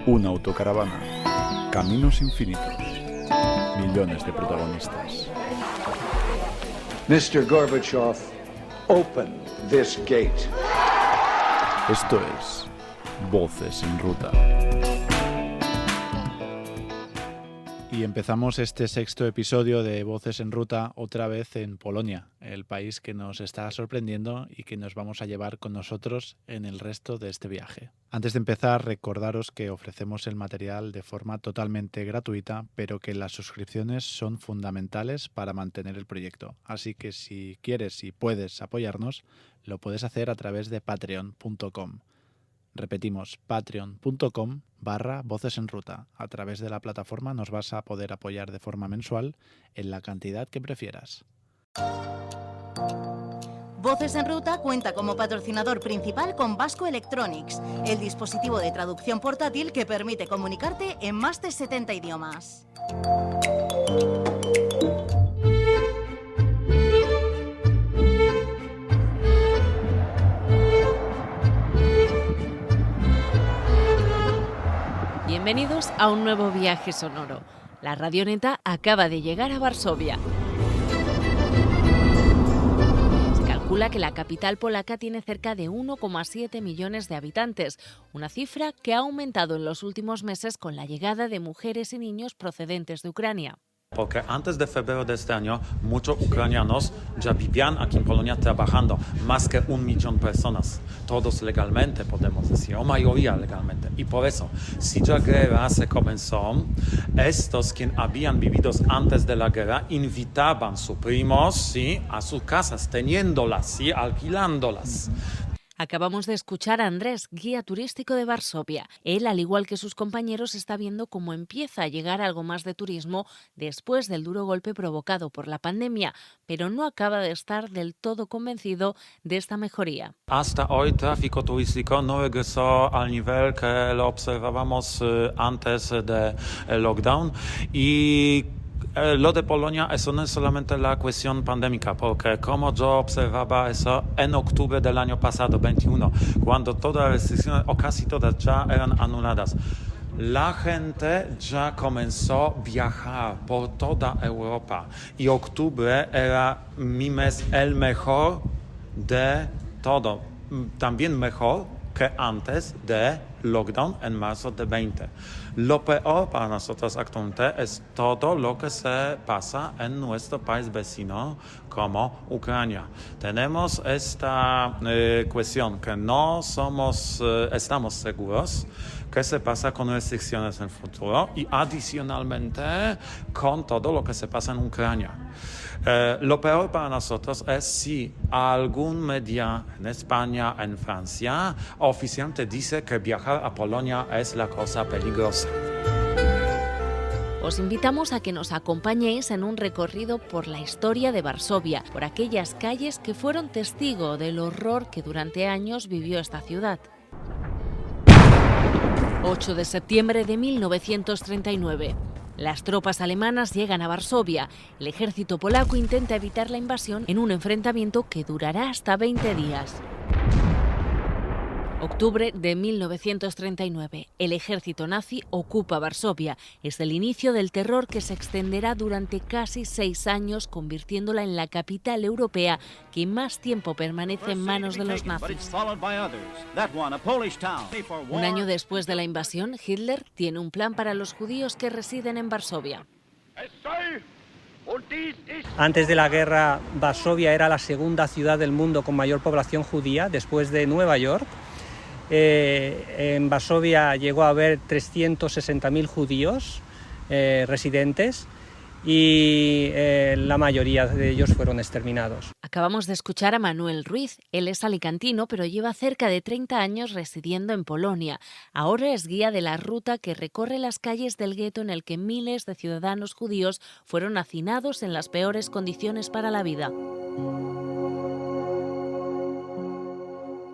Una autocaravana. Caminos infinitos. Millones de protagonistas. Mr. Gorbachev, open this gate. Esto es Voces en Ruta. Y empezamos este sexto episodio de Voces en Ruta otra vez en Polonia, el país que nos está sorprendiendo y que nos vamos a llevar con nosotros en el resto de este viaje. Antes de empezar, recordaros que ofrecemos el material de forma totalmente gratuita, pero que las suscripciones son fundamentales para mantener el proyecto. Así que si quieres y puedes apoyarnos, lo puedes hacer a través de patreon.com. Repetimos, patreon.com/Voces en Ruta. A través de la plataforma nos vas a poder apoyar de forma mensual en la cantidad que prefieras. Voces en Ruta cuenta como patrocinador principal con Vasco Electronics, el dispositivo de traducción portátil que permite comunicarte en más de 70 idiomas. Bienvenidos a un nuevo viaje sonoro. La radioneta acaba de llegar a Varsovia. Se calcula que la capital polaca tiene cerca de 1,7 millones de habitantes, una cifra que ha aumentado en los últimos meses con la llegada de mujeres y niños procedentes de Ucrania. Porque antes de febrero de este año, muchos ucranianos ya vivían aquí en Polonia trabajando, más que 1 millón de personas, todos legalmente, podemos decir, o mayoría legalmente. Y por eso, si la guerra se comenzó, estos quienes habían vivido antes de la guerra invitaban a sus primos, ¿sí?, a sus casas, teniéndolas, ¿sí?, alquilándolas. Acabamos de escuchar a Andrés, guía turístico de Varsovia. Él, al igual que sus compañeros, está viendo cómo empieza a llegar algo más de turismo después del duro golpe provocado por la pandemia, pero no acaba de estar del todo convencido de esta mejoría. Hasta hoy, tráfico turístico no regresó al nivel que lo observábamos antes del lockdown y lo de Polonia, eso no es solamente la cuestión pandémica, porque como yo observaba eso en octubre del año pasado, 21, cuando todas las restricciones, o casi todas, ya eran anuladas, la gente ya comenzó a viajar por toda Europa y octubre era mi mes el mejor de todo, también mejor que antes de lockdown en marzo de 20. Lo peor para nosotros actualmente es todo lo que se pasa en nuestro país vecino como Ucrania. Tenemos esta cuestión que no estamos seguros qué se pasa con restricciones en el futuro y adicionalmente con todo lo que se pasa en Ucrania. Lo peor para nosotros es si algún medio en España, en Francia, oficialmente dice que viajar a Polonia es la cosa peligrosa. Os invitamos a que nos acompañéis en un recorrido por la historia de Varsovia, por aquellas calles que fueron testigo del horror que durante años vivió esta ciudad. 8 de septiembre de 1939. Las tropas alemanas llegan a Varsovia. El ejército polaco intenta evitar la invasión en un enfrentamiento que durará hasta 20 días. Octubre de 1939. El ejército nazi ocupa Varsovia. Es el inicio del terror que se extenderá durante casi 6 años, convirtiéndola en la capital europea que más tiempo permanece en manos de los nazis. Un año después de la invasión, Hitler tiene un plan para los judíos que residen en Varsovia. Antes de la guerra, Varsovia era la segunda ciudad del mundo con mayor población judía, después de Nueva York. En Varsovia llegó a haber 360.000 judíos residentes y la mayoría de ellos fueron exterminados. Acabamos de escuchar a Manuel Ruiz. Él es alicantino, pero lleva cerca de 30 años residiendo en Polonia. Ahora es guía de la ruta que recorre las calles del gueto en el que miles de ciudadanos judíos fueron hacinados en las peores condiciones para la vida.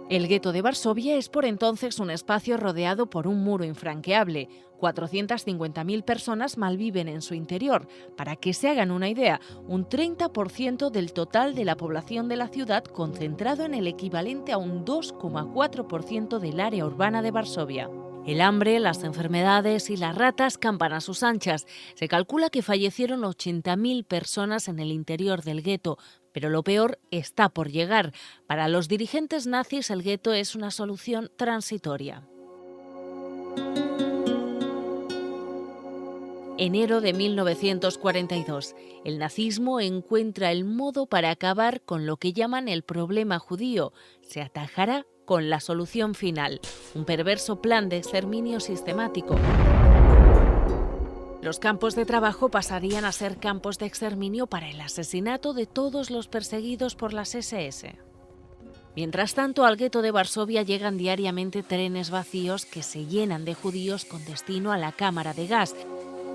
El gueto de Varsovia es por entonces un espacio rodeado por un muro infranqueable. 450.000 personas malviven en su interior. Para que se hagan una idea, un 30% del total de la población de la ciudad concentrado en el equivalente a un 2,4% del área urbana de Varsovia. El hambre, las enfermedades y las ratas campan a sus anchas. Se calcula que fallecieron 80.000 personas en el interior del gueto, pero lo peor está por llegar. Para los dirigentes nazis, el gueto es una solución transitoria. Enero de 1942. El nazismo encuentra el modo para acabar con lo que llaman el problema judío. Se atajará con la solución final, un perverso plan de exterminio sistemático. Los campos de trabajo pasarían a ser campos de exterminio para el asesinato de todos los perseguidos por las SS. Mientras tanto, al gueto de Varsovia llegan diariamente trenes vacíos que se llenan de judíos con destino a la cámara de gas.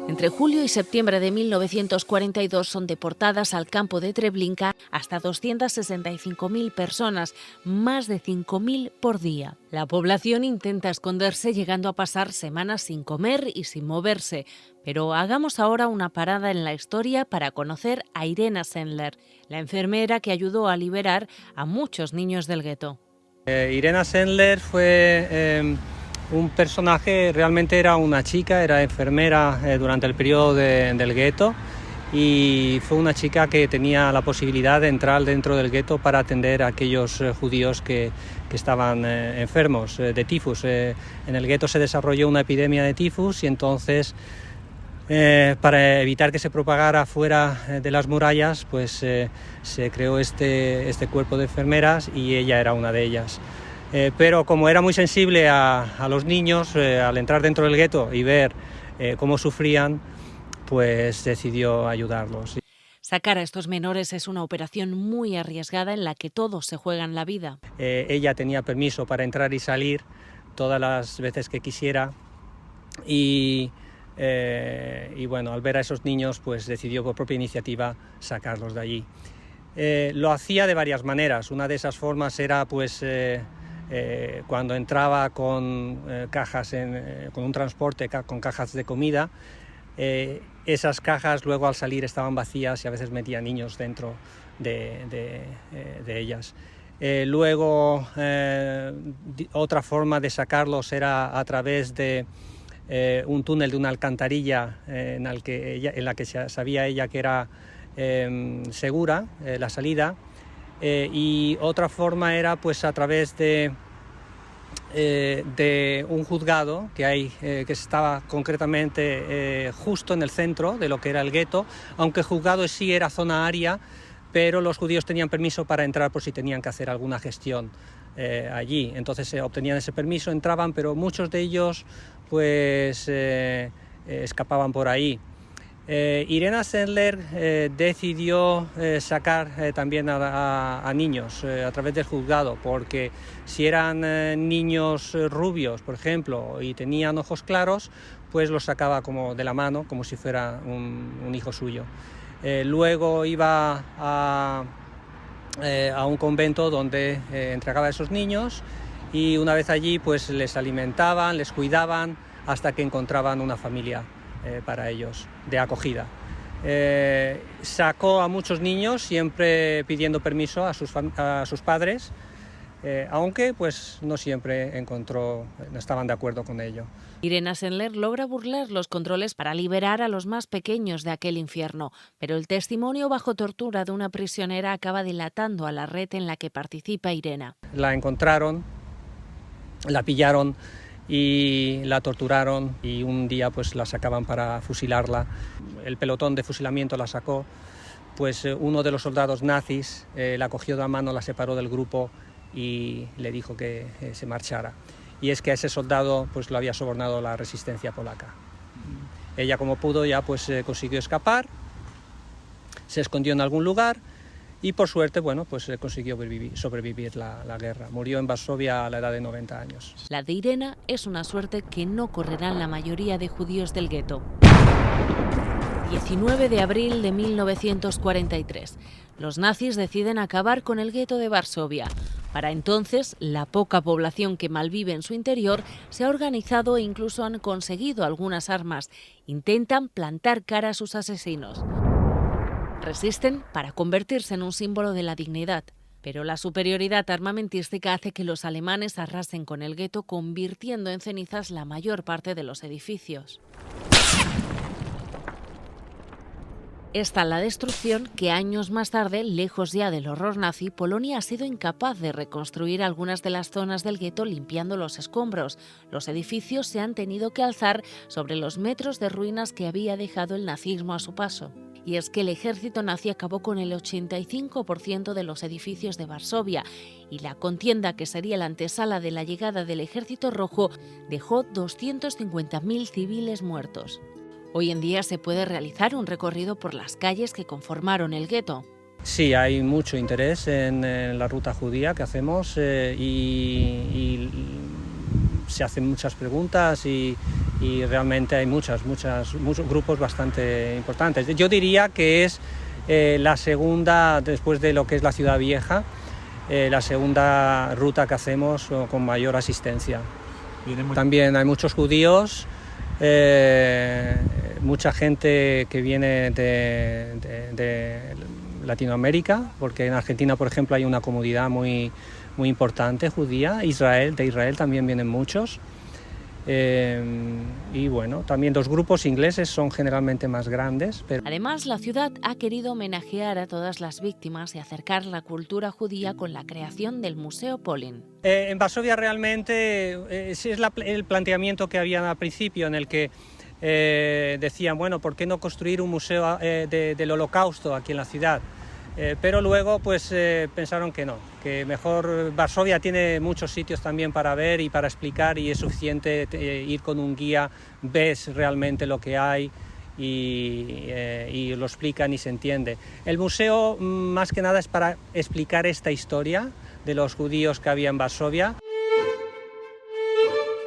Entre julio y septiembre de 1942 son deportadas al campo de Treblinka hasta 265.000 personas, más de 5.000 por día. La población intenta esconderse, llegando a pasar semanas sin comer y sin moverse. Pero hagamos ahora una parada en la historia para conocer a Irena Sendler, la enfermera que ayudó a liberar a muchos niños del gueto. Irena Sendler fue un personaje, realmente era una chica, era enfermera durante el periodo del gueto, y fue una chica que tenía la posibilidad de entrar dentro del gueto para atender a aquellos judíos que estaban enfermos de tifus. En el gueto se desarrolló una epidemia de tifus y entonces para evitar que se propagara fuera de las murallas, pues se creó este cuerpo de enfermeras y ella era una de ellas. Pero como era muy sensible a los niños, al entrar dentro del gueto y ver cómo sufrían, pues decidió ayudarlos. Sacar a estos menores es una operación muy arriesgada en la que todos se juegan la vida. Ella tenía permiso para entrar y salir todas las veces que quisiera y bueno, al ver a esos niños, pues decidió por propia iniciativa sacarlos de allí. Lo hacía de varias maneras. Una de esas formas era pues cuando entraba con cajas, con un transporte con cajas de comida, esas cajas luego al salir estaban vacías y a veces metía niños dentro de ellas. Luego otra forma de sacarlos era a través de un túnel de una alcantarilla en la que sabía ella que era segura la salida. Y otra forma era pues a través de un juzgado que hay que estaba concretamente justo en el centro de lo que era el gueto, aunque el juzgado sí era zona aria, pero los judíos tenían permiso para entrar por si tenían que hacer alguna gestión allí. Entonces obtenían ese permiso, entraban, pero muchos de ellos pues escapaban por ahí. Irena Sendler decidió sacar también a niños a través del juzgado, porque si eran niños rubios, por ejemplo, y tenían ojos claros, pues los sacaba como de la mano, como si fuera un hijo suyo. Luego iba a un convento donde entregaba a esos niños y una vez allí pues les alimentaban, les cuidaban hasta que encontraban una familia para ellos, de acogida. Sacó a muchos niños, siempre pidiendo permiso a sus padres, aunque pues no siempre no estaban de acuerdo con ello. Irena Sendler logra burlar los controles para liberar a los más pequeños de aquel infierno, pero el testimonio bajo tortura de una prisionera acaba dilatando a la red en la que participa Irena. La encontraron, la pillaron y la torturaron y un día pues la sacaban para fusilarla. El pelotón de fusilamiento la sacó, pues uno de los soldados nazis la cogió de la mano, la separó del grupo y le dijo que se marchara. Y es que a ese soldado pues lo había sobornado la resistencia polaca. Ella, como pudo, ya pues consiguió escapar, se escondió en algún lugar y por suerte, bueno, pues consiguió sobrevivir la guerra. Murió en Varsovia a la edad de 90 años. La de Irena es una suerte que no correrán la mayoría de judíos del gueto. 19 de abril de 1943. Los nazis deciden acabar con el gueto de Varsovia. Para entonces, la poca población que malvive en su interior se ha organizado e incluso han conseguido algunas armas. Intentan plantar cara a sus asesinos. Resisten para convertirse en un símbolo de la dignidad. Pero la superioridad armamentística hace que los alemanes arrasen con el gueto, convirtiendo en cenizas la mayor parte de los edificios. Es tal la destrucción que años más tarde, lejos ya del horror nazi, Polonia ha sido incapaz de reconstruir algunas de las zonas del gueto limpiando los escombros. Los edificios se han tenido que alzar sobre los metros de ruinas que había dejado el nazismo a su paso. Y es que el ejército nazi acabó con el 85% de los edificios de Varsovia, y la contienda, que sería la antesala de la llegada del ejército rojo, dejó 250.000 civiles muertos. Hoy en día se puede realizar un recorrido por las calles que conformaron el gueto. Sí, hay mucho interés en la ruta judía que hacemos y se hacen muchas preguntas y realmente hay muchos grupos bastante importantes. Yo diría que es la segunda, después de lo que es la Ciudad Vieja, la segunda ruta que hacemos con mayor asistencia. También hay muchos judíos, mucha gente que viene de Latinoamérica, porque en Argentina, por ejemplo, hay una comunidad muy importante judía. De Israel también vienen muchos. Y bueno, también los grupos ingleses son generalmente más grandes. Pero... Además, la ciudad ha querido homenajear a todas las víctimas y acercar la cultura judía con la creación del Museo Polin. En Varsovia realmente ese es el planteamiento que había al principio, en el que decían, bueno, ¿por qué no construir un museo del Holocausto aquí en la ciudad? Pero luego pues pensaron que no, que mejor. Varsovia tiene muchos sitios también para ver y para explicar, y es suficiente ir con un guía, ves realmente lo que hay y lo explican y se entiende. El museo más que nada es para explicar esta historia de los judíos que había en Varsovia.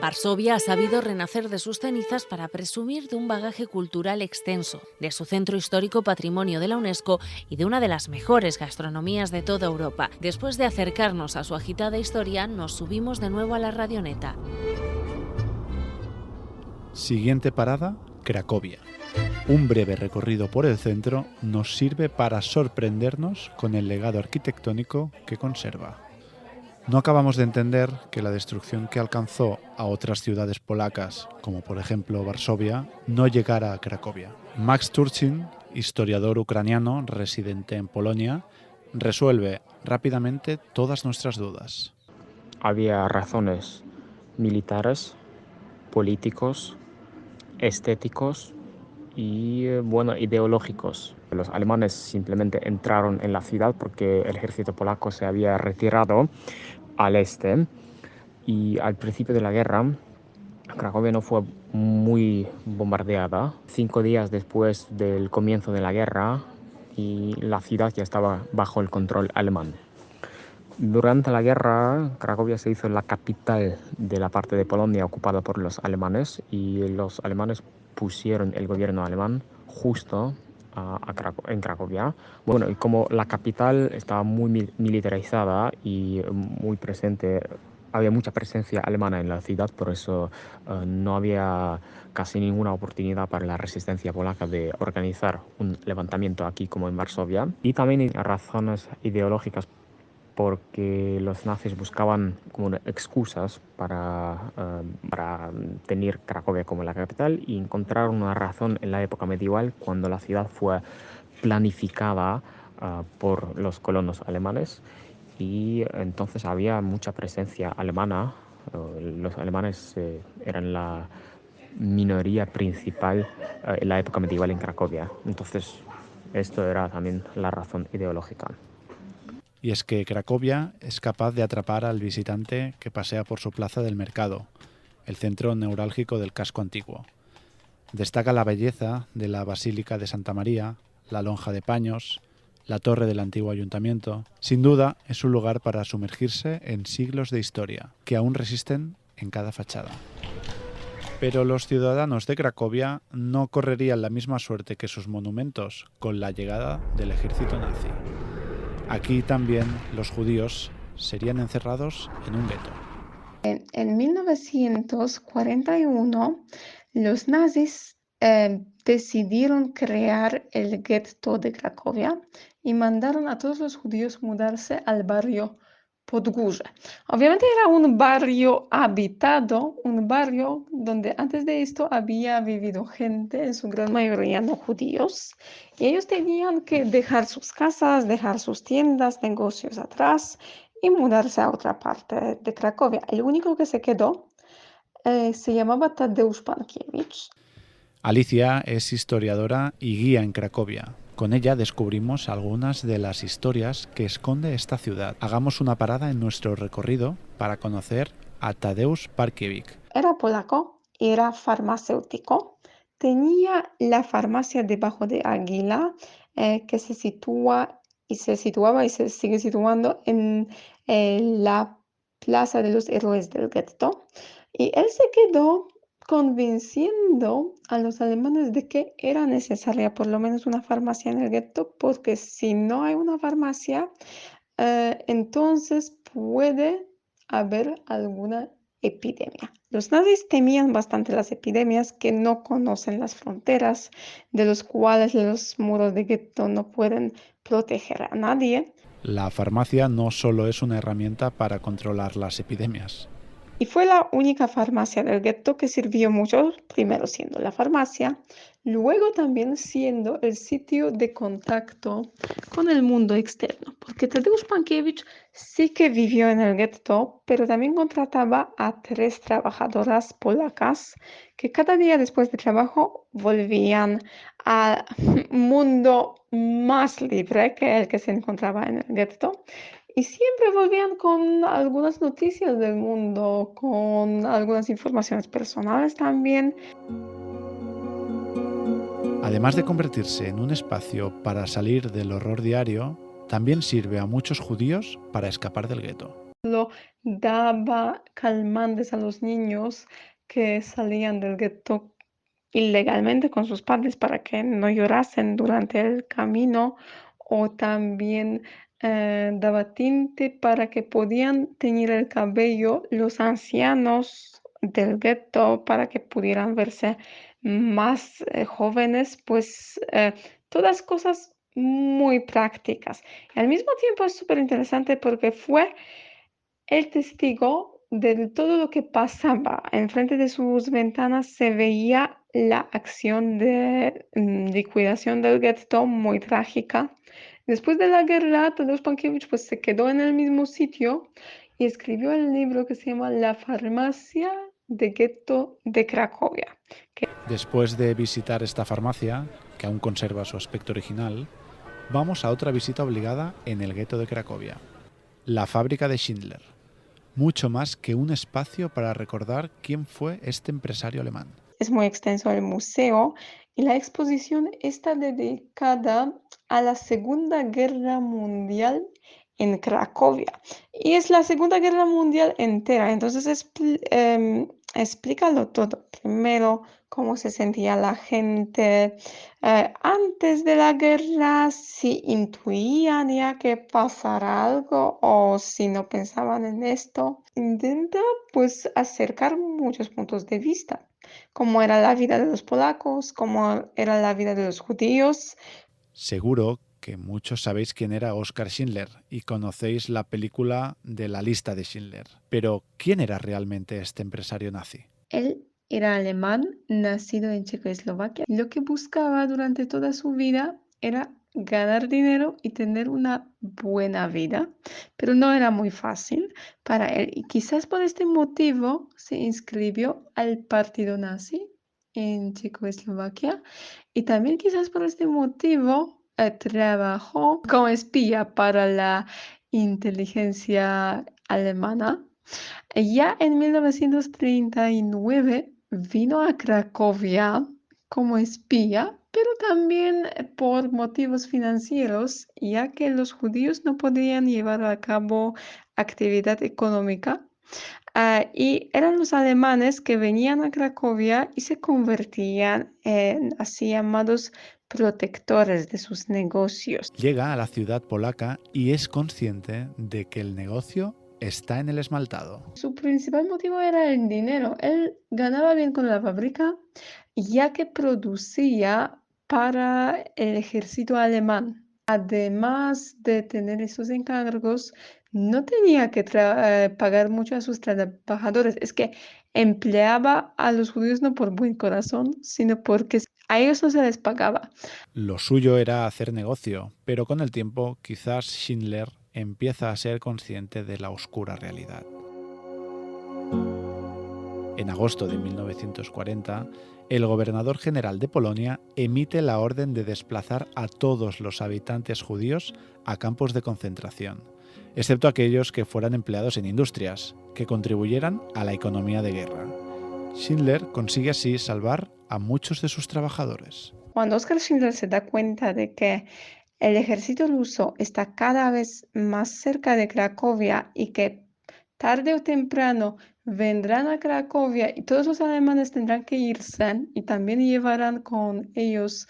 Varsovia ha sabido renacer de sus cenizas para presumir de un bagaje cultural extenso, de su centro histórico Patrimonio de la UNESCO y de una de las mejores gastronomías de toda Europa. Después de acercarnos a su agitada historia, nos subimos de nuevo a la radioneta. Siguiente parada, Cracovia. Un breve recorrido por el centro nos sirve para sorprendernos con el legado arquitectónico que conserva. No acabamos de entender que la destrucción que alcanzó a otras ciudades polacas, como por ejemplo Varsovia, no llegara a Cracovia. Max Turchin, historiador ucraniano residente en Polonia, resuelve rápidamente todas nuestras dudas. Había razones militares, políticos, estéticos y ideológicos. Los alemanes simplemente entraron en la ciudad porque el ejército polaco se había retirado al este, y al principio de la guerra Cracovia no fue muy bombardeada. 5 días después del comienzo de la guerra, y la ciudad ya estaba bajo el control alemán. Durante la guerra, Cracovia se hizo la capital de la parte de Polonia ocupada por los alemanes, y los alemanes pusieron el gobierno alemán justo en Cracovia. Bueno, y como la capital estaba muy militarizada y muy presente, había mucha presencia alemana en la ciudad, por eso no había casi ninguna oportunidad para la resistencia polaca de organizar un levantamiento aquí como en Varsovia. Y también hay razones ideológicas, porque los nazis buscaban como excusas para tener Cracovia como la capital, y encontraron una razón en la época medieval, cuando la ciudad fue planificada por los colonos alemanes, y entonces había mucha presencia alemana. Los alemanes eran la minoría principal en la época medieval en Cracovia. Entonces esto era también la razón ideológica. Y es que Cracovia es capaz de atrapar al visitante que pasea por su plaza del mercado, el centro neurálgico del casco antiguo. Destaca la belleza de la Basílica de Santa María, la Lonja de Paños, la torre del antiguo ayuntamiento. Sin duda, es un lugar para sumergirse en siglos de historia, que aún resisten en cada fachada. Pero los ciudadanos de Cracovia no correrían la misma suerte que sus monumentos con la llegada del ejército nazi. Aquí también los judíos serían encerrados en un gueto. En 1941, los nazis decidieron crear el gueto de Cracovia, y mandaron a todos los judíos mudarse al barrio Podgórze. Obviamente era un barrio habitado, un barrio donde antes de esto había vivido gente, en su gran mayoría no judíos, y ellos tenían que dejar sus casas, dejar sus tiendas, negocios atrás y mudarse a otra parte de Cracovia. El único que se quedó se llamaba Tadeusz Pankiewicz. Alicia es historiadora y guía en Cracovia. Con ella descubrimos algunas de las historias que esconde esta ciudad. Hagamos una parada en nuestro recorrido para conocer a Tadeusz Pankiewicz. Era polaco, era farmacéutico, tenía la farmacia debajo de Águila, que se situaba y se sigue situando en la Plaza de los Héroes del Gueto. Y él se quedó convenciendo a los alemanes de que era necesaria por lo menos una farmacia en el gueto, porque si no hay una farmacia, entonces puede haber alguna epidemia. Los nazis temían bastante las epidemias que no conocen las fronteras, de los cuales los muros de gueto no pueden proteger a nadie. La farmacia no solo es una herramienta para controlar las epidemias. Y fue la única farmacia del gueto que sirvió mucho, primero siendo la farmacia, luego también siendo el sitio de contacto con el mundo externo, porque Tadeusz Pankiewicz sí que vivió en el gueto, pero también contrataba a 3 trabajadoras polacas que cada día después de trabajo volvían al mundo más libre que el que se encontraba en el gueto. Y siempre volvían con algunas noticias del mundo, con algunas informaciones personales también. Además de convertirse en un espacio para salir del horror diario, también sirve a muchos judíos para escapar del gueto. Daba calmantes a los niños que salían del gueto ilegalmente con sus padres para que no llorasen durante el camino, o también daba tinte para que podían teñir el cabello los ancianos del gueto para que pudieran verse más jóvenes, pues todas cosas muy prácticas. Y al mismo tiempo es súper interesante porque fue el testigo de todo lo que pasaba. Enfrente de sus ventanas se veía la acción de liquidación del gueto muy trágica. Después de la guerra, Tadeusz Pankiewicz pues, se quedó en el mismo sitio y escribió el libro que se llama La farmacia de gueto de Cracovia. Después de visitar esta farmacia, que aún conserva su aspecto original, vamos a otra visita obligada en el gueto de Cracovia, la fábrica de Schindler. Mucho más que un espacio para recordar quién fue este empresario alemán. Es muy extenso el museo y la exposición está dedicada a la Segunda Guerra Mundial en Cracovia. Y es la Segunda Guerra Mundial entera, entonces explícalo todo. Primero, cómo se sentía la gente antes de la guerra, si intuían ya que pasara algo o si no pensaban en esto. Intenta pues acercar muchos puntos de vista, cómo era la vida de los polacos, cómo era la vida de los judíos. Seguro que muchos sabéis quién era Oskar Schindler y conocéis la película de La lista de Schindler. Pero, ¿quién era realmente este empresario nazi? Él era alemán, nacido en Checoslovaquia. Lo que buscaba durante toda su vida era ganar dinero y tener una buena vida, pero no era muy fácil para él. Y quizás por este motivo se inscribió al partido nazi en Checoslovaquia y también quizás por este motivo trabajó como espía para la inteligencia alemana. Ya en 1939 vino a Cracovia como espía, pero también por motivos financieros, ya que los judíos no podían llevar a cabo actividad económica. Y eran los alemanes que venían a Cracovia y se convertían en así llamados protectores de sus negocios. Llega a la ciudad polaca y es consciente de que el negocio está en el esmaltado. Su principal motivo era el dinero. Él ganaba bien con la fábrica, ya que producía para el ejército alemán. Además de tener esos encargos, no tenía que pagar mucho a sus trabajadores. Es que empleaba a los judíos no por buen corazón, sino porque a ellos no se les pagaba. Lo suyo era hacer negocio, pero con el tiempo quizás Schindler empieza a ser consciente de la oscura realidad. En agosto de 1940, el gobernador general de Polonia emite la orden de desplazar a todos los habitantes judíos a campos de concentración, excepto aquellos que fueran empleados en industrias, que contribuyeran a la economía de guerra. Schindler consigue así salvar a muchos de sus trabajadores. Cuando Oskar Schindler se da cuenta de que el ejército ruso está cada vez más cerca de Cracovia y que tarde o temprano vendrán a Cracovia y todos los alemanes tendrán que irse y también llevarán con ellos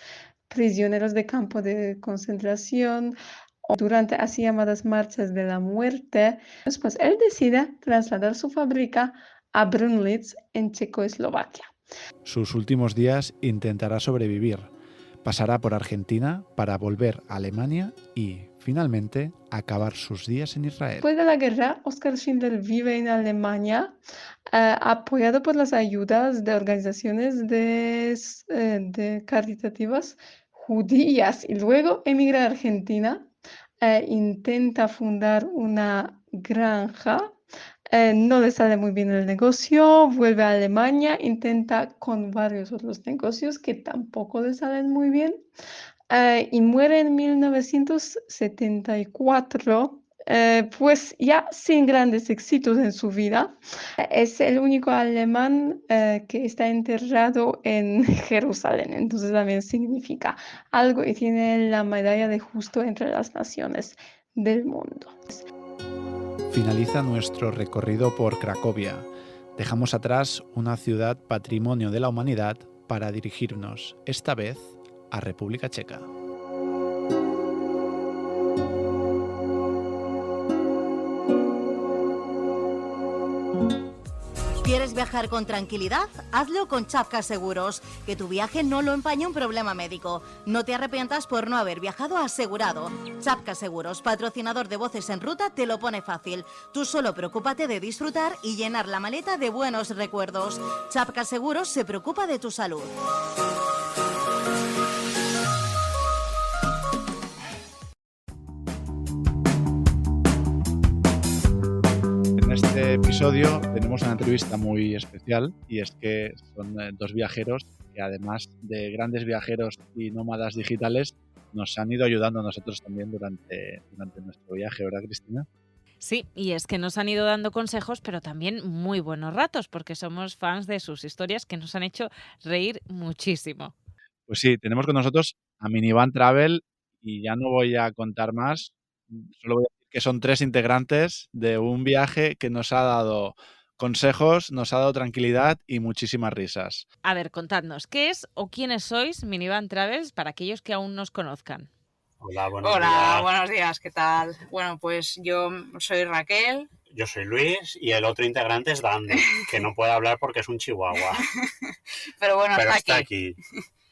prisioneros de campo de concentración o durante así llamadas marchas de la muerte, pues él decide trasladar su fábrica a Brunlitz en Checoslovaquia. Sus últimos días intentará sobrevivir. Pasará por Argentina para volver a Alemania y, finalmente, acabar sus días en Israel. Después de la guerra, Oskar Schindler vive en Alemania, apoyado por las ayudas de organizaciones de caritativas judías, y luego emigra a Argentina, intenta fundar una granja. No le sale muy bien el negocio, vuelve a Alemania, intenta con varios otros negocios que tampoco le salen muy bien, y muere en 1974, pues ya sin grandes éxitos en su vida. Es el único alemán que está enterrado en Jerusalén, entonces también significa algo y tiene la medalla de justo entre las naciones del mundo. Finaliza nuestro recorrido por Cracovia. Dejamos atrás una ciudad patrimonio de la humanidad para dirigirnos, esta vez, a República Checa. ¿Quieres viajar con tranquilidad? Hazlo con Chapka Seguros. Que tu viaje no lo empañe un problema médico. No te arrepientas por no haber viajado asegurado. Chapka Seguros, patrocinador de Voces en Ruta, te lo pone fácil. Tú solo preocúpate de disfrutar y llenar la maleta de buenos recuerdos. Chapka Seguros se preocupa de tu salud. En este episodio tenemos una entrevista muy especial y es que son dos viajeros que, además de grandes viajeros y nómadas digitales, nos han ido ayudando a nosotros también durante nuestro viaje, ¿verdad, Cristina? Sí, y es que nos han ido dando consejos, pero también muy buenos ratos, porque somos fans de sus historias que nos han hecho reír muchísimo. Pues sí, tenemos con nosotros a Minivan Travel y ya no voy a contar más, solo voy a decir que son 3 integrantes de un viaje que nos ha dado consejos, nos ha dado tranquilidad y muchísimas risas. A ver, contadnos, ¿qué es o quiénes sois Minivan Travels para aquellos que aún nos conozcan? Hola, buenos Hola, días. buenos días, ¿qué tal? Bueno, pues yo soy Raquel. Yo soy Luis y el otro integrante es Dande, que no puede hablar porque es un chihuahua, Pero bueno, pero está está aquí. aquí.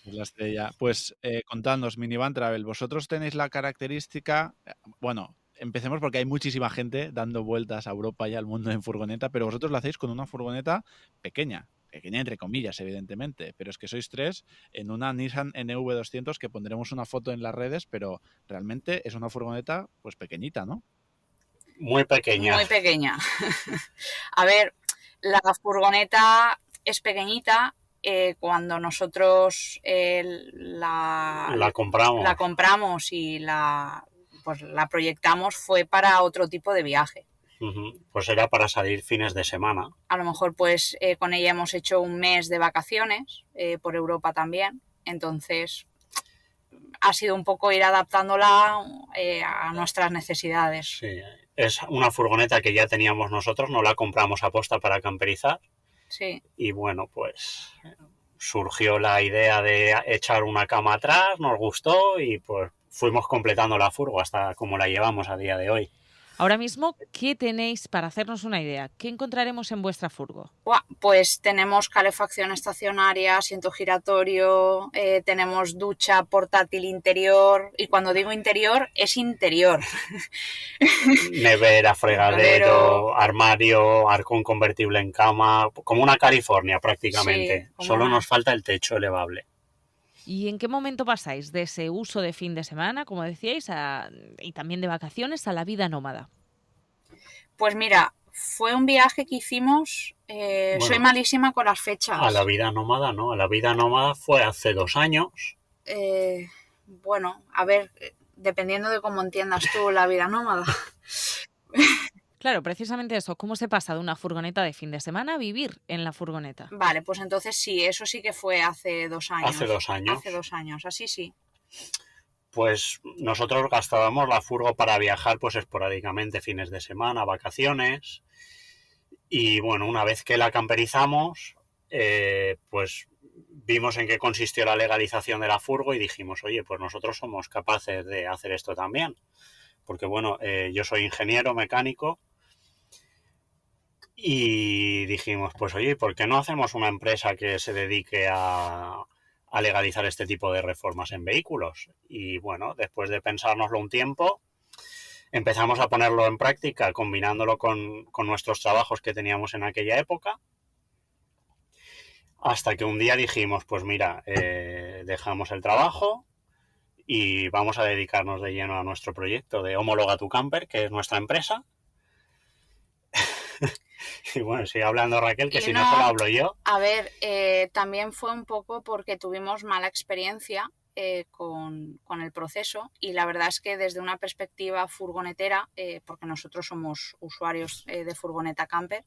Es la estrella. Pues contadnos, Minivan Travel, vosotros tenéis la característica, bueno, empecemos porque hay muchísima gente dando vueltas a Europa y al mundo en furgoneta, pero vosotros lo hacéis con una furgoneta pequeña entre comillas, evidentemente, pero es que sois 3 en una Nissan NV200 que pondremos una foto en las redes, pero realmente es una furgoneta pues pequeñita, ¿no? Muy pequeña. Muy pequeña. A ver, la furgoneta es pequeñita. Cuando nosotros la compramos y la proyectamos fue para otro tipo de viaje. Pues era para salir fines de semana. A lo mejor pues con ella hemos hecho un mes de vacaciones por Europa también, entonces ha sido un poco ir adaptándola a nuestras necesidades. Sí, es una furgoneta que ya teníamos nosotros, no la compramos a posta para camperizar. Sí. Y bueno, pues surgió la idea de echar una cama atrás, nos gustó y pues fuimos completando la furgo hasta como la llevamos a día de hoy. Ahora mismo, ¿qué tenéis para hacernos una idea? ¿Qué encontraremos en vuestra furgo? Pues tenemos calefacción estacionaria, asiento giratorio, tenemos ducha portátil interior, y cuando digo interior, es interior. Nevera, fregadero, armario, arcón convertible en cama, como una California prácticamente. Sí, Solo nos falta el techo elevable. ¿Y en qué momento pasáis de ese uso de fin de semana, como decíais, y también de vacaciones, a la vida nómada? Pues mira, fue un viaje que hicimos, soy malísima con las fechas. A la vida nómada, ¿no? A la vida nómada fue hace 2 años. Bueno, a ver, dependiendo de cómo entiendas tú la vida nómada. Claro, precisamente eso, ¿cómo se pasa de una furgoneta de fin de semana a vivir en la furgoneta? Vale, pues entonces sí, eso sí que fue hace 2 años. Hace 2 años. Hace 2 años, así sí. Pues nosotros gastábamos la furgo para viajar pues esporádicamente, fines de semana, vacaciones. Y bueno, una vez que la camperizamos, pues vimos en qué consistió la legalización de la furgo y dijimos, oye, pues nosotros somos capaces de hacer esto también. Porque bueno, yo soy ingeniero mecánico y dijimos, pues oye, ¿por qué no hacemos una empresa que se dedique a legalizar este tipo de reformas en vehículos? Y bueno, después de pensárnoslo un tiempo, empezamos a ponerlo en práctica, combinándolo con nuestros trabajos que teníamos en aquella época, hasta que un día dijimos, pues mira, dejamos el trabajo y vamos a dedicarnos de lleno a nuestro proyecto de Homologa tu Camper, que es nuestra empresa. Y bueno, sigue hablando Raquel, que si no solo hablo yo. A ver, también fue un poco porque tuvimos mala experiencia con el proceso, y la verdad es que desde una perspectiva furgonetera, porque nosotros somos usuarios de furgoneta camper,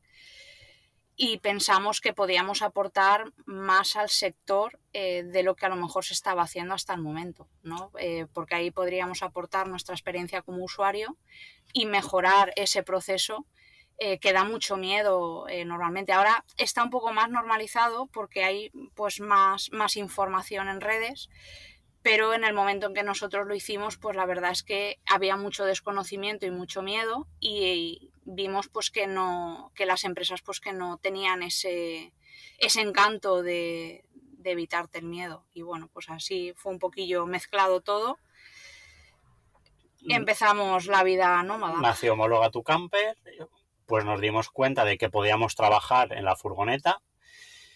y pensamos que podíamos aportar más al sector de lo que a lo mejor se estaba haciendo hasta el momento, ¿no? Porque ahí podríamos aportar nuestra experiencia como usuario y mejorar ese proceso que da mucho miedo normalmente. Ahora está un poco más normalizado porque hay pues más información en redes, pero en el momento en que nosotros lo hicimos, pues la verdad es que había mucho desconocimiento y mucho miedo, y vimos pues que las empresas pues que no tenían ese encanto de evitarte el miedo, y bueno, pues así fue un poquillo mezclado todo. Empezamos la vida nómada. Nació Homologa tu Camper, pues nos dimos cuenta de que podíamos trabajar en la furgoneta.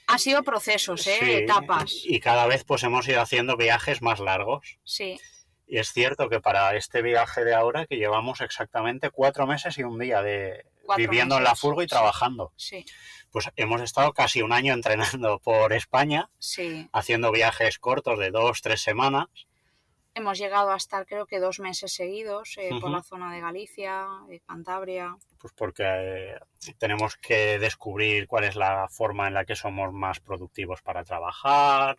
Ha sido procesos, Sí, etapas. Y cada vez pues hemos ido haciendo viajes más largos. Sí. Y es cierto que para este viaje de ahora, que llevamos exactamente 4 meses y un día viviendo en la furgo y trabajando. Sí. Pues hemos estado casi un año entrenando por España, sí, haciendo viajes cortos de 2-3 semanas. Hemos llegado a estar creo que 2 meses seguidos por la zona de Galicia, Cantabria. Pues porque tenemos que descubrir cuál es la forma en la que somos más productivos para trabajar,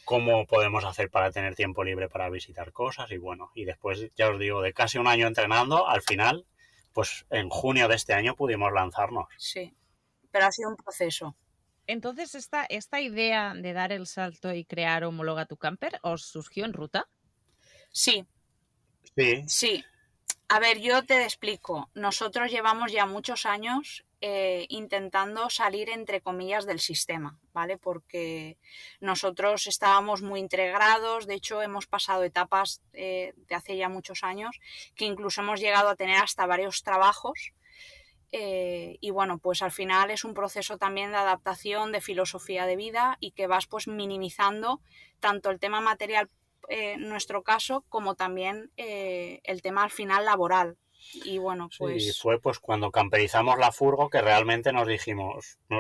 cómo podemos hacer para tener tiempo libre para visitar cosas, y bueno, y después, ya os digo, de casi un año entrenando, al final, pues en junio de este año pudimos lanzarnos. Sí, pero ha sido un proceso. Entonces, ¿esta idea de dar el salto y crear Homologa tu Camper os surgió en ruta? Sí. Sí. Sí. A ver, yo te explico. Nosotros llevamos ya muchos años intentando salir, entre comillas, del sistema, ¿vale? Porque nosotros estábamos muy integrados, de hecho hemos pasado etapas de hace ya muchos años que incluso hemos llegado a tener hasta varios trabajos. Y bueno, pues al final es un proceso también de adaptación, de filosofía de vida, y que vas pues minimizando tanto el tema material, en nuestro caso, como también el tema al final laboral. Y bueno, pues... Sí, fue pues cuando camperizamos la furgo que realmente nos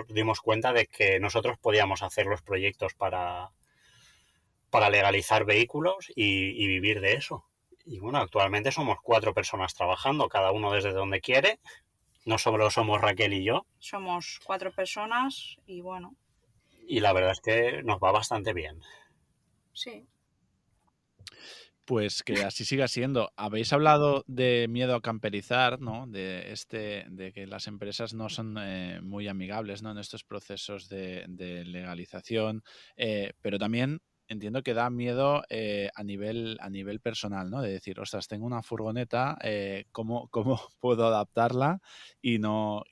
dimos cuenta de que nosotros podíamos hacer los proyectos para legalizar vehículos y vivir de eso. Y bueno, actualmente somos 4 personas trabajando, cada uno desde donde quiere. No solo somos Raquel y yo. Somos 4 personas y bueno. Y la verdad es que nos va bastante bien. Sí. Pues que así siga siendo. Habéis hablado de miedo a camperizar, ¿no? De que las empresas no son muy amigables, ¿no? En estos procesos de legalización, pero también entiendo que da miedo a nivel personal, ¿no? De decir, ostras, tengo una furgoneta, ¿cómo puedo adaptarla y no,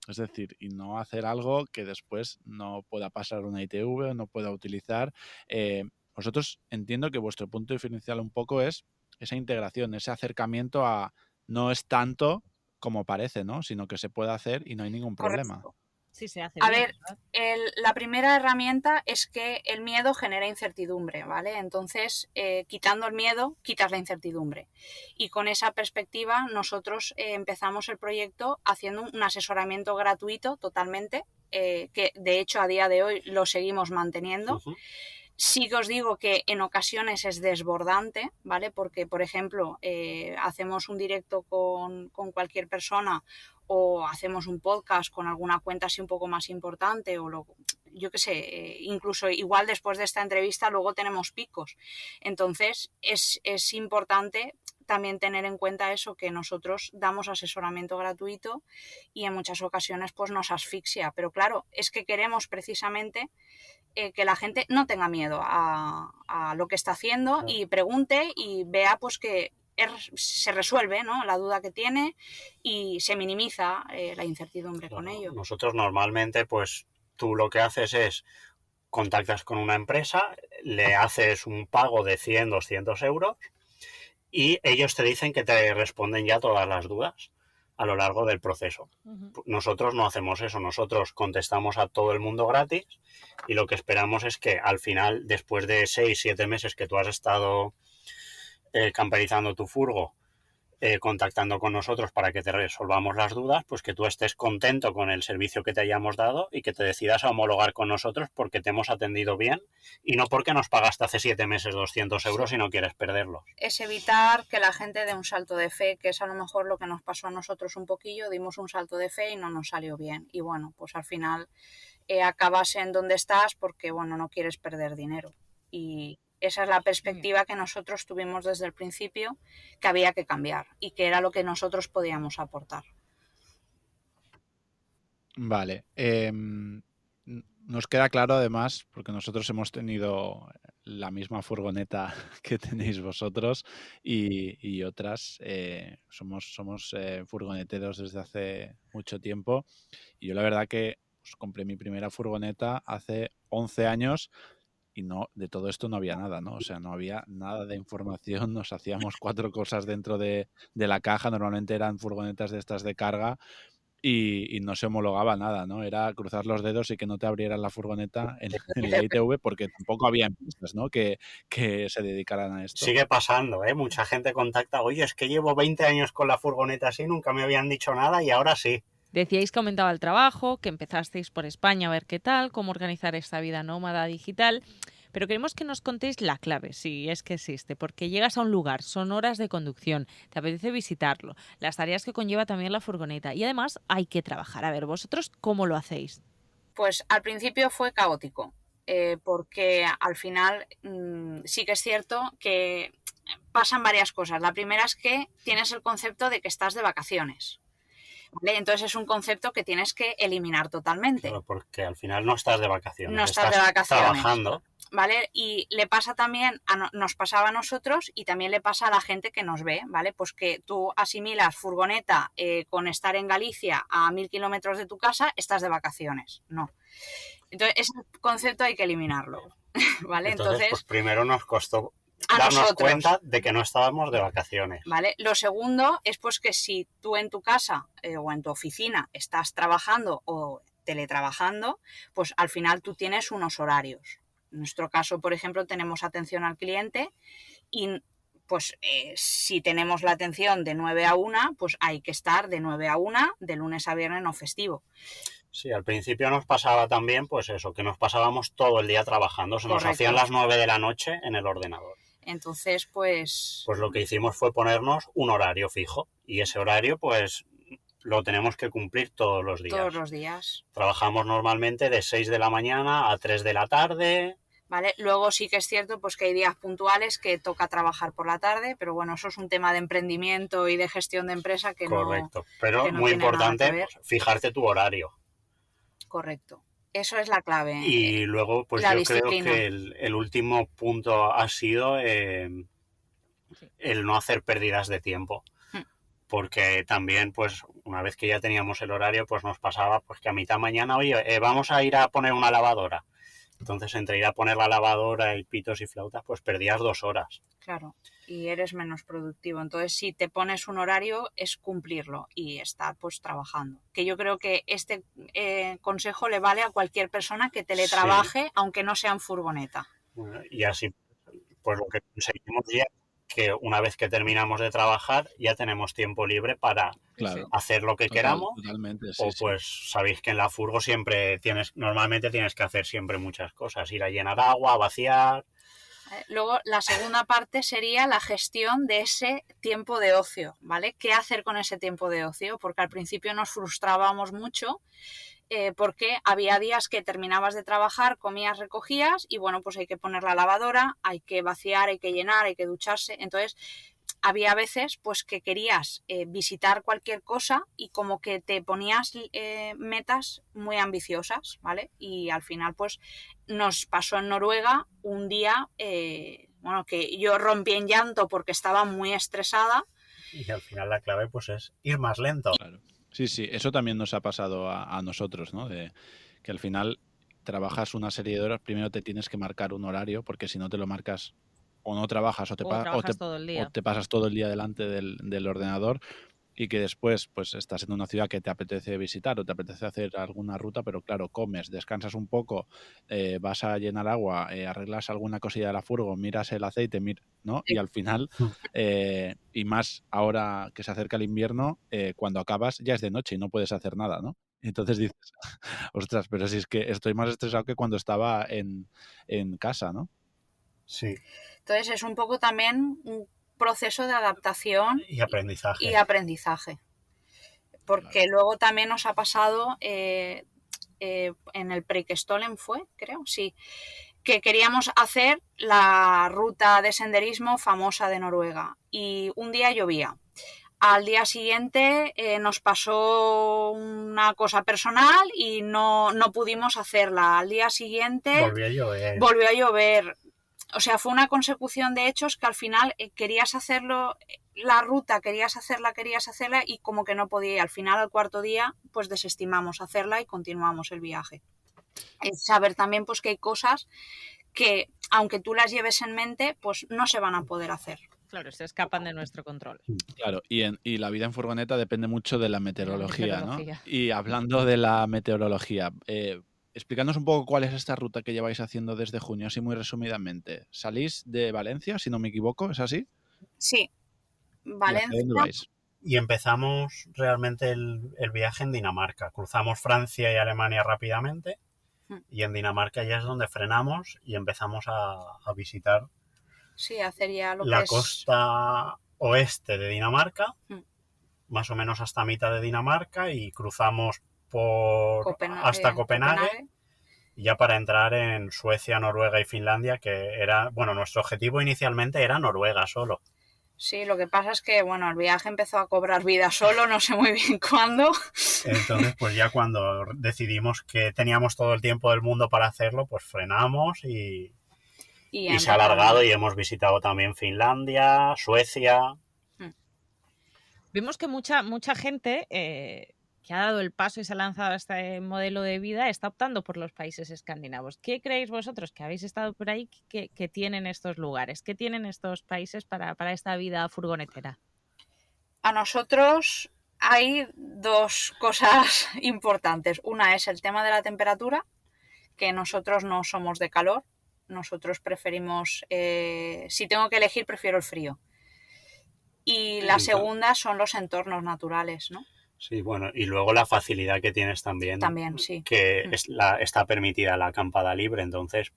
es decir, y no hacer algo que después no pueda pasar una ITV o no pueda utilizar? Vosotros entiendo que vuestro punto diferencial un poco es esa integración, ese acercamiento a no es tanto como parece, ¿no? Sino que se puede hacer y no hay ningún problema. Correcto. Sí, se hace A bien, ver, ¿verdad? la primera herramienta es que el miedo genera incertidumbre, ¿vale? Entonces, quitando el miedo, quitas la incertidumbre. Y con esa perspectiva, nosotros empezamos el proyecto haciendo un asesoramiento gratuito totalmente, que de hecho a día de hoy lo seguimos manteniendo. Ujú. Sí que os digo que en ocasiones es desbordante, ¿vale? Porque, por ejemplo, hacemos un directo con cualquier persona o hacemos un podcast con alguna cuenta así un poco más importante o yo qué sé, incluso igual después de esta entrevista luego tenemos picos. Entonces es importante también tener en cuenta eso, que nosotros damos asesoramiento gratuito y en muchas ocasiones pues nos asfixia. Pero claro, es que queremos precisamente que la gente no tenga miedo a lo que está haciendo, Claro. y pregunte y vea pues que se resuelve, ¿no?, la duda que tiene y se minimiza la incertidumbre con Claro, ello. nosotros normalmente, pues tú lo que haces es contactas con una empresa, le haces un pago de 100, 200 euros y ellos te dicen que te responden ya todas las dudas a lo largo del proceso. Nosotros no hacemos eso, nosotros contestamos a todo el mundo gratis y lo que esperamos es que al final, después de 6, 7 meses que tú has estado camperizando tu furgo, contactando con nosotros para que te resolvamos las dudas, pues que tú estés contento con el servicio que te hayamos dado y que te decidas a homologar con nosotros porque te hemos atendido bien y no porque nos pagaste hace 7 meses 200 euros y no quieres perderlos. Es evitar que la gente dé un salto de fe, que es a lo mejor lo que nos pasó a nosotros un poquillo, dimos un salto de fe y no nos salió bien. Y bueno, pues al final acabas en donde estás porque, bueno, no quieres perder dinero. Y esa es la perspectiva que nosotros tuvimos desde el principio, que había que cambiar y que era lo que nosotros podíamos aportar. Vale. Nos queda claro además, porque nosotros hemos tenido la misma furgoneta que tenéis vosotros y otras. Somos furgoneteros desde hace mucho tiempo y yo la verdad que pues, compré mi primera furgoneta hace 11 años y no, de todo esto no había nada, ¿no? O sea, no había nada de información, nos hacíamos 4 cosas dentro de la caja, normalmente eran furgonetas de estas de carga y no se homologaba nada, ¿no? Era cruzar los dedos y que no te abrieran la furgoneta en la ITV porque tampoco había empresas, ¿no?, que se dedicaran a esto. Sigue pasando, ¿eh? Mucha gente contacta, oye, es que llevo 20 años con la furgoneta así, nunca me habían dicho nada y ahora sí. Decíais que aumentaba el trabajo, que empezasteis por España a ver qué tal, cómo organizar esta vida nómada digital, pero queremos que nos contéis la clave, si es que existe, porque llegas a un lugar, son horas de conducción, te apetece visitarlo, las tareas que conlleva también la furgoneta y además hay que trabajar. A ver, ¿vosotros cómo lo hacéis? Pues al principio fue caótico, porque al final sí que es cierto que pasan varias cosas. La primera es que tienes el concepto de que estás de vacaciones, ¿vale? Entonces es un concepto que tienes que eliminar totalmente. Claro, porque al final no estás de vacaciones, No estás de vacaciones, trabajando. ¿vale? Y le pasa también, nos pasaba a nosotros y también le pasa a la gente que nos ve, ¿vale? Pues que tú asimilas furgoneta con estar en Galicia a 1000 kilómetros de tu casa, estás de vacaciones. No. Entonces, ese concepto hay que eliminarlo, ¿vale? Entonces pues primero nos costó a darnos nosotros cuenta de que no estábamos de vacaciones. ¿Vale? Lo segundo es pues que si tú en tu casa o en tu oficina estás trabajando o teletrabajando, pues al final tú tienes unos horarios. En nuestro caso, por ejemplo, tenemos atención al cliente y pues si tenemos la atención de 9 a 1, pues hay que estar de 9 a 1 de lunes a viernes no festivo. Sí, al principio nos pasaba también pues eso, que nos pasábamos todo el día trabajando, se nos Correcto. hacían las 9 de la noche en el ordenador. Entonces, pues Pues lo que hicimos fue ponernos un horario fijo y ese horario pues lo tenemos que cumplir todos los días. todos los días. Trabajamos normalmente de 6 de la mañana a 3 de la tarde. ¿Vale? Luego sí que es cierto pues que hay días puntuales que toca trabajar por la tarde, pero bueno, eso es un tema de emprendimiento y de gestión de empresa que Correcto, pero que no muy tiene nada importante que ver. pues, fijarte tu horario. Correcto. Eso es la clave. Y luego, pues la yo disciplina. creo que el último punto ha sido el no hacer pérdidas de tiempo. Porque también, pues, una vez que ya teníamos el horario, pues nos pasaba pues que a mitad mañana, oye, vamos a ir a poner una lavadora. Entonces, entre ir a poner la lavadora y pitos y flautas, pues perdías 2 horas. Claro, y eres menos productivo. Entonces, si te pones un horario, es cumplirlo y estar pues trabajando. Que yo creo que este consejo le vale a cualquier persona que teletrabaje, aunque no sea en furgoneta. Bueno, y así, pues lo que conseguimos ya que una vez que terminamos de trabajar ya tenemos tiempo libre para hacer lo que queramos. Totalmente, o pues sabéis que en la furgo normalmente tienes que hacer siempre muchas cosas, ir a llenar agua, a vaciar. Luego la segunda parte sería la gestión de ese tiempo de ocio, ¿vale? ¿Qué hacer con ese tiempo de ocio? Porque al principio nos frustrábamos mucho porque había días que terminabas de trabajar, comías, recogías y bueno, pues hay que poner la lavadora, hay que vaciar, hay que llenar, hay que ducharse. Entonces había veces pues que querías visitar cualquier cosa y como que te ponías metas muy ambiciosas, ¿vale? Y al final pues nos pasó en Noruega un día, bueno, que yo rompí en llanto porque estaba muy estresada. Y al final la clave pues es ir más lento. Claro. Sí, eso también nos ha pasado a nosotros, ¿no? De que al final trabajas una serie de horas, primero te tienes que marcar un horario, porque si no te lo marcas o no trabajas o te pasas todo el día delante del ordenador, y que después pues estás en una ciudad que te apetece visitar o te apetece hacer alguna ruta, pero claro, comes, descansas un poco, vas a llenar agua, arreglas alguna cosilla de la furgo, miras el aceite, ¿no? Y al final, y más ahora que se acerca el invierno, cuando acabas ya es de noche y no puedes hacer nada, ¿no? Entonces dices, ostras, pero si es que estoy más estresado que cuando estaba en casa, ¿no? Sí. Entonces es un poco también un proceso de adaptación y aprendizaje. Porque luego también nos ha pasado en el Preikestolen fue, creo, sí, que queríamos hacer la ruta de senderismo famosa de Noruega y un día llovía. Al día siguiente nos pasó una cosa personal y no pudimos hacerla. Al día siguiente volvió a llover. O sea, fue una consecución de hechos que al final querías hacerlo, la ruta querías hacerla y como que no podía. Y al final, al cuarto día, pues desestimamos hacerla y continuamos el viaje. Es saber también pues que hay cosas que, aunque tú las lleves en mente, pues no se van a poder hacer. Claro, se escapan de nuestro control. Claro, y la vida en furgoneta depende mucho de la meteorología, ¿no? Y hablando de la meteorología, explícanos un poco cuál es esta ruta que lleváis haciendo desde junio, así muy resumidamente. ¿Salís de Valencia, si no me equivoco? ¿Es así? Sí, Valencia. ¿Y dónde vais? Y empezamos realmente el viaje en Dinamarca. Cruzamos Francia y Alemania rápidamente y en Dinamarca ya es donde frenamos y empezamos a visitar hacería lo la que costa oeste de Dinamarca, más o menos hasta mitad de Dinamarca, y cruzamos hasta Copenhague, y ya para entrar en Suecia, Noruega y Finlandia, que era, bueno, nuestro objetivo inicialmente era Noruega solo. Sí, lo que pasa es que, bueno, el viaje empezó a cobrar vida solo, no sé muy bien cuándo. Entonces, pues ya cuando decidimos que teníamos todo el tiempo del mundo para hacerlo, pues frenamos y se ha alargado y hemos visitado también Finlandia, Suecia. Vemos que mucha gente que ha dado el paso y se ha lanzado a este modelo de vida está optando por los países escandinavos. ¿Qué creéis vosotros que habéis estado por ahí que tienen estos lugares? ¿Qué tienen estos países para esta vida furgonetera? A nosotros hay dos cosas importantes. Una es el tema de la temperatura, que nosotros no somos de calor. Nosotros preferimos, si tengo que elegir, prefiero el frío. Y la segunda son los entornos naturales, ¿no? Sí, bueno, y luego la facilidad que tienes también. También, sí. Que está permitida la acampada libre, entonces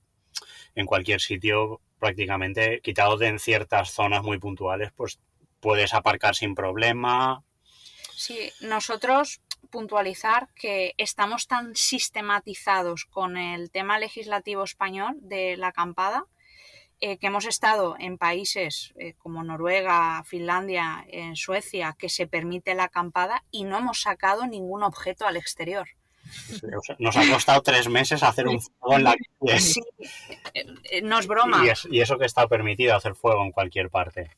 en cualquier sitio prácticamente, quitado en ciertas zonas muy puntuales, pues puedes aparcar sin problema. Sí, nosotros puntualizar que estamos tan sistematizados con el tema legislativo español de la acampada que hemos estado en países como Noruega, Finlandia, en Suecia, que se permite la acampada y no hemos sacado ningún objeto al exterior. O sea, nos ha costado 3 meses hacer un fuego en la calle. Sí, no es broma. Y eso que está permitido, hacer fuego en cualquier parte.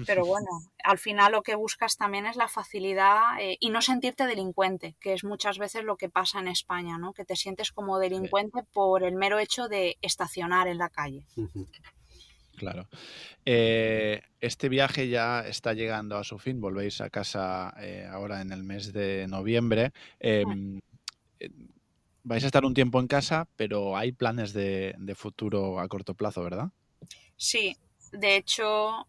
Pero bueno, al final lo que buscas también es la facilidad y no sentirte delincuente, que es muchas veces lo que pasa en España, ¿no? Que te sientes como delincuente por el mero hecho de estacionar en la calle. Claro. Este viaje ya está llegando a su fin. Volvéis a casa ahora en el mes de noviembre. Vais a estar un tiempo en casa, pero hay planes de futuro a corto plazo, ¿verdad? Sí, de hecho,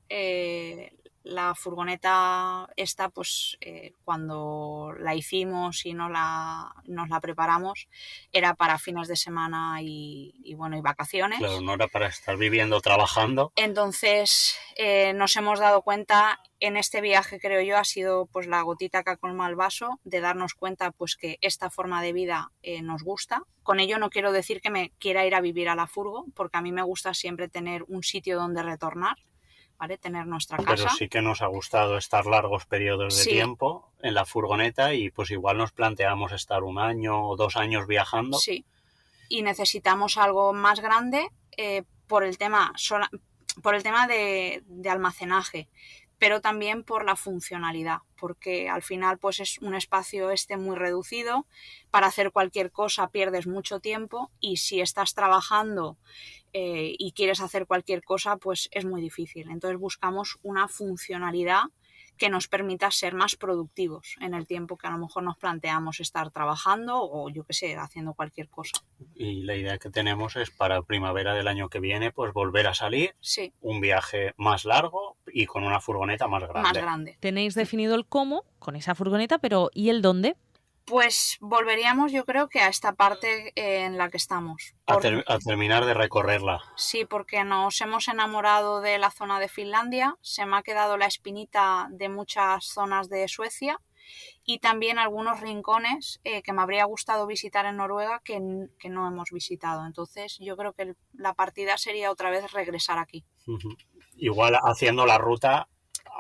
la furgoneta esta, pues cuando la hicimos y nos la preparamos, era para fines de semana y vacaciones. Claro, no era para estar viviendo, trabajando. Entonces nos hemos dado cuenta, en este viaje creo yo ha sido pues la gotita que ha colmado el vaso, de darnos cuenta pues que esta forma de vida nos gusta. Con ello no quiero decir que me quiera ir a vivir a la furgo, porque a mí me gusta siempre tener un sitio donde retornar, ¿vale? Tener nuestra casa. Pero sí que nos ha gustado estar largos periodos de tiempo en la furgoneta y pues igual nos planteamos estar 1 año o 2 años viajando. Sí, y necesitamos algo más grande por el tema de almacenaje, pero también por la funcionalidad, porque al final pues es un espacio muy reducido. Para hacer cualquier cosa pierdes mucho tiempo y si estás trabajando y quieres hacer cualquier cosa pues es muy difícil. Entonces buscamos una funcionalidad que nos permita ser más productivos en el tiempo que a lo mejor nos planteamos estar trabajando o yo qué sé, haciendo cualquier cosa. Y la idea que tenemos es para primavera del año que viene pues volver a salir, sí, un viaje más largo y con una furgoneta más grande. Más grande. Tenéis definido el cómo con esa furgoneta, pero ¿y el dónde? Pues volveríamos yo creo que a esta parte en la que estamos. A terminar de recorrerla. Sí, porque nos hemos enamorado de la zona de Finlandia, se me ha quedado la espinita de muchas zonas de Suecia y también algunos rincones que me habría gustado visitar en Noruega que no hemos visitado. Entonces yo creo que la partida sería otra vez regresar aquí. Igual haciendo la ruta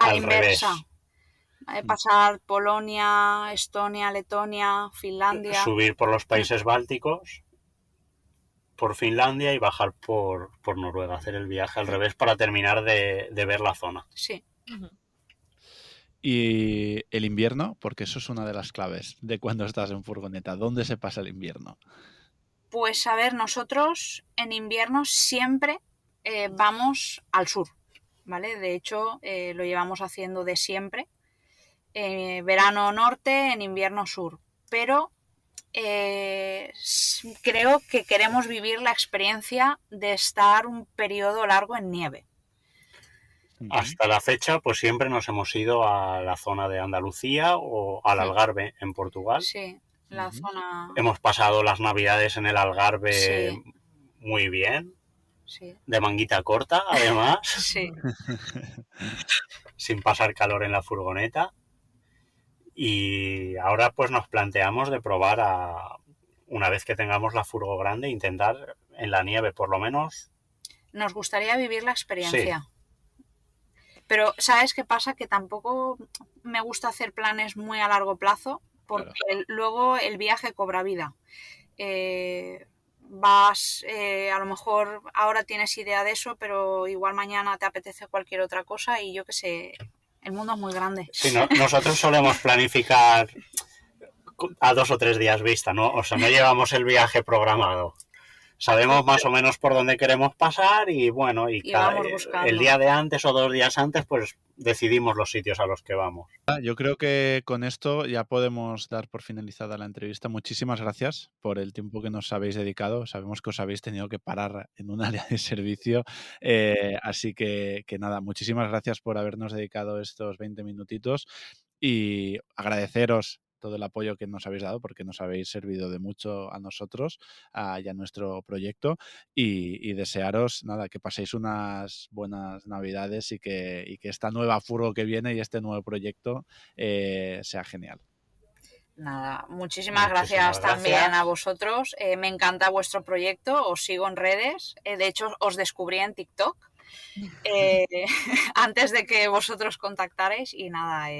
a al inversa. revés. Pasar Polonia, Estonia, Letonia, Finlandia. Subir por los países bálticos, por Finlandia y bajar por Noruega. Hacer el viaje al revés para terminar de ver la zona. Sí. Y el invierno, porque eso es una de las claves de cuando estás en furgoneta. ¿Dónde se pasa el invierno? Pues a ver, nosotros en invierno siempre vamos al sur, ¿vale? De hecho, lo llevamos haciendo de siempre. Verano norte, en invierno sur. Pero creo que queremos vivir la experiencia de estar un periodo largo en nieve. Hasta la fecha, pues siempre nos hemos ido a la zona de Andalucía o al Algarve, en Portugal. Sí, la zona... Hemos pasado las Navidades en el Algarve muy bien. Sí. De manguita corta, además. Sí. Sin pasar calor en la furgoneta. Y ahora pues nos planteamos de probar una vez que tengamos la furgo grande, intentar en la nieve por lo menos. Nos gustaría vivir la experiencia. Sí. Pero ¿sabes qué pasa? Que tampoco me gusta hacer planes muy a largo plazo porque luego el viaje cobra vida. Vas, a lo mejor ahora tienes idea de eso, pero igual mañana te apetece cualquier otra cosa y yo qué sé... El mundo es muy grande. Sí, nosotros solemos planificar a 2 o 3 días vista, ¿no? O sea, no llevamos el viaje programado. Sabemos más o menos por dónde queremos pasar y bueno, y el día de antes o 2 días antes, pues decidimos los sitios a los que vamos. Yo creo que con esto ya podemos dar por finalizada la entrevista. Muchísimas gracias por el tiempo que nos habéis dedicado. Sabemos que os habéis tenido que parar en un área de servicio. Así que nada, muchísimas gracias por habernos dedicado estos 20 minutitos y agradeceros todo el apoyo que nos habéis dado porque nos habéis servido de mucho a nosotros y a nuestro proyecto y desearos nada que paséis unas buenas navidades y que esta nueva furgo que viene y este nuevo proyecto sea genial. Nada, muchísimas gracias también a vosotros. Me encanta vuestro proyecto, os sigo en redes. De hecho, os descubrí en TikTok. antes de que vosotros contactarais y nada,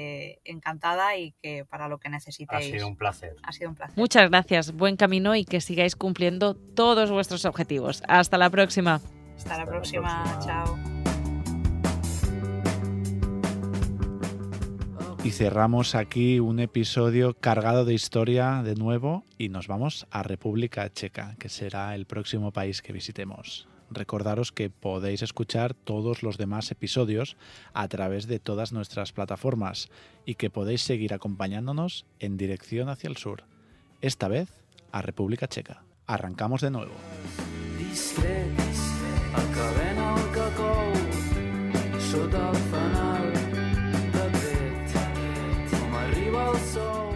encantada y que para lo que necesitéis. Ha sido un placer. Ha sido un placer. Muchas gracias, buen camino y que sigáis cumpliendo todos vuestros objetivos. Hasta la próxima. Hasta la próxima. Chao. Y cerramos aquí un episodio cargado de historia de nuevo y nos vamos a República Checa, que será el próximo país que visitemos. Recordaros que podéis escuchar todos los demás episodios a través de todas nuestras plataformas y que podéis seguir acompañándonos en dirección hacia el sur, esta vez a República Checa. Arrancamos de nuevo. Sota el fanal de pet, com arriba el sol.